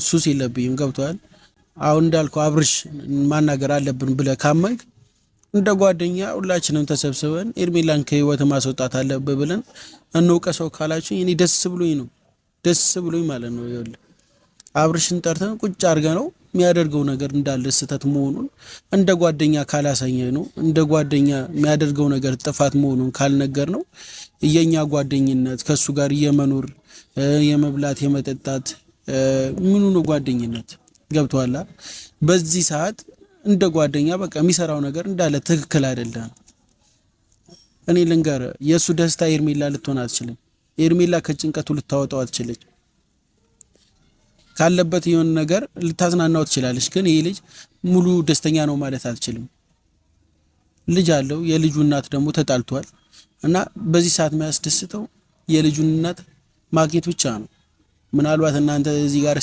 ሱስ የለብኝም ገብቷል። አሁን እንዳልከው አብርሽ ማናገር አለብን ብለህ ካመንክ እንደ ጓደኛ ሁላችንም ተሰብስበን ኤርሜላን ከህይወት ማስወጣት አለብህ ብለን እንውቀሰው ካላችሁ እኔ ደስ ብሎኝ ማለት ነው። ይኸውልህ አብርሽን ጠርተን ቁጭ አድርገ ነው የሚያደርገው ነገር እንዳለ ስህተት መሆኑን እንደ ጓደኛ ካላሳኘ ነው እንደ ጓደኛ የሚያደርገው ነገር ጥፋት መሆኑን ካልነገር ነው የኛ ጓደኝነት ከሱ ጋር የመኖር የመብላት የመጠጣት ምኑ ነው ጓደኝነት ገብቷላ። በዚህ ሰዓት እንደ ጓደኛ በቃ የሚሰራው ነገር እንዳለ ትክክል አይደለም። እኔ ልንገር የሱ ደስታ ኤርሜላ ልትሆን አትችልም። ኤርሜላ ከጭንቀቱ ልታወጣው አትችልም። ካለበት የሆነ ነገር ልታዝናናው ትችላለች፣ ግን ይሄ ልጅ ሙሉ ደስተኛ ነው ማለት አትችልም። ልጅ አለው። የልጁ እናት ደግሞ ተጣልቷል እና በዚህ ሰዓት የሚያስደስተው የልጁን እናት ማግኘት ብቻ ነው። ምናልባት እናንተ እዚህ ጋር